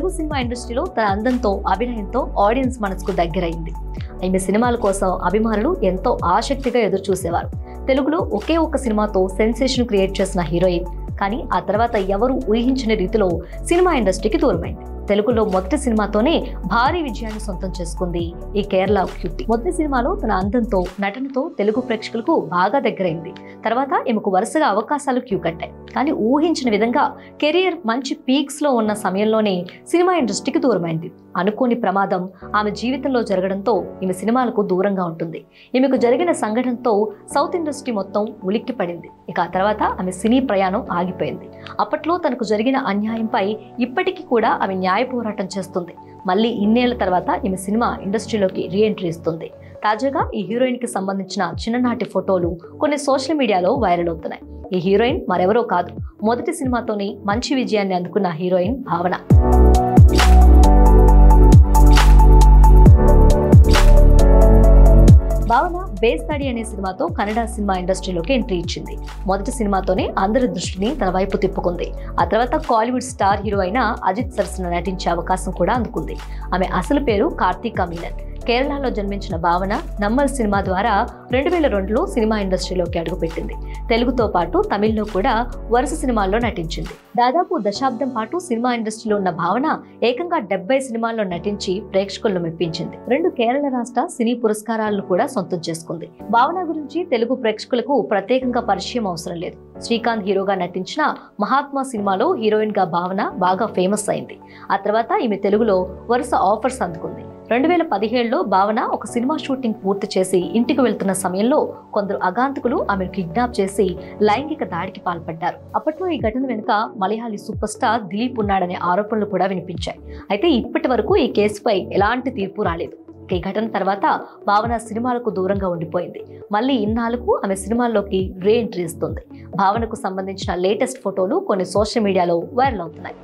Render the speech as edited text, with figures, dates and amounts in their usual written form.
Telugu cinema ఇండస్ట్రీలో తన అందంతో అభినయంతో ఆడియన్స్ మనసుకు దగ్గరైంది. ఈమె సినిమాల కోసం అభిమానులు ఎంతో ఆసక్తిగా ఎదురు చూసేవారు. తెలుగులో ఒకే ఒక్క సినిమాతో సెన్సేషన్ క్రియేట్ చేసిన హీరోయిన్, కానీ ఆ తర్వాత ఎవరు ఊహించని రీతిలో సినిమా ఇండస్ట్రీకి దూరమైంది. తెలుగులో మొదటి సినిమాతోనే భారీ విజయాన్ని సొంతం చేసుకుంది ఈ కేరళ క్యూటీ. మొదటి సినిమాలో తన అందంతో నటనతో తెలుగు ప్రేక్షకులకు బాగా దగ్గరైంది. తర్వాత ఈమెకు వరుసగా అవకాశాలు క్యూ కట్టాయి. కానీ ఊహించిన విధంగా కెరియర్ మంచి పీక్స్ లో ఉన్న సమయంలోనే సినిమా ఇండస్ట్రీకి దూరమైంది. అనుకోని ప్రమాదం ఆమె జీవితంలో జరగడంతో ఈమె సినిమాలకు దూరంగా ఉంటుంది. ఈమెకు జరిగిన సంఘటనతో సౌత్ ఇండస్ట్రీ మొత్తం ఉలిక్కి పడింది. ఇక ఆ తర్వాత ఆమె సినీ ప్రయాణం ఆగిపోయింది. అప్పట్లో తనకు జరిగిన అన్యాయంపై ఇప్పటికీ కూడా ఆమె న్యాయ పోరాటం చేస్తుంది. మళ్ళీ ఇన్నేళ్ల తర్వాత ఈమె సినిమా ఇండస్ట్రీలోకి రీఎంట్రీ ఇస్తుంది. తాజాగా ఈ హీరోయిన్ కి సంబంధించిన చిన్ననాటి ఫోటోలు కొన్ని సోషల్ మీడియాలో వైరల్ అవుతున్నాయి. ఈ హీరోయిన్ మరెవరో కాదు, మొదటి సినిమాతోనే మంచి విజయాన్ని అందుకున్న హీరోయిన్ భావన. భావన బేస్తాడి అనే సినిమాతో కన్నడ సినిమా ఇండస్ట్రీలోకి ఎంట్రీ ఇచ్చింది. మొదటి సినిమాతోనే అందరి దృష్టిని తన వైపు తిప్పుకుంది. ఆ తర్వాత కాలీవుడ్ స్టార్ హీరో అయిన అజిత్ సరసన నటించే అవకాశం కూడా అందుకుంది. ఆమె అసలు పేరు కార్తీక మీనన్. కేరళలో జన్మించిన భావన నమ్మల్ సినిమా ద్వారా 2002లో సినిమా ఇండస్ట్రీలోకి అడుగుపెట్టింది. తెలుగుతో పాటు తమిళ్లో కూడా వరుస సినిమాల్లో నటించింది. దాదాపు దశాబ్దం పాటు సినిమా ఇండస్ట్రీలో ఉన్న భావన ఏకంగా 70 సినిమాల్లో నటించి ప్రేక్షకులను మెప్పించింది. 2 కేరళ రాష్ట్ర సినీ పురస్కారాలను కూడా సొంతం చేసుకుంది. భావన గురించి తెలుగు ప్రేక్షకులకు ప్రత్యేకంగా పరిచయం అవసరం లేదు. శ్రీకాంత్ హీరోగా నటించిన మహాత్మా సినిమాలో హీరోయిన్ గా భావన బాగా ఫేమస్ అయింది. ఆ తర్వాత ఈమె తెలుగులో వరుస ఆఫర్స్ అందుకుంది. 2017లో భావన ఒక సినిమా షూటింగ్ పూర్తి చేసి ఇంటికి వెళ్తున్న సమయంలో కొందరు అగాంతకులు ఆమెను కిడ్నాప్ చేసి లైంగిక దాడికి పాల్పడ్డారు. అప్పట్లో ఈ ఘటన వెనుక మలయాళీ సూపర్ స్టార్ దిలీప్ ఉన్నాడనే ఆరోపణలు కూడా వినిపించాయి. అయితే ఇప్పటి వరకు ఈ కేసుపై ఎలాంటి తీర్పు రాలేదు. ఈ ఘటన తర్వాత భావన సినిమాలకు దూరంగా ఉండిపోయింది. మళ్ళీ ఇన్నాళ్లకు ఆమె సినిమాల్లోకి రీ ఎంట్రీ ఇస్తుంది. భావనకు సంబంధించిన లేటెస్ట్ ఫోటోలు కొన్ని సోషల్ మీడియాలో వైరల్ అవుతున్నాయి.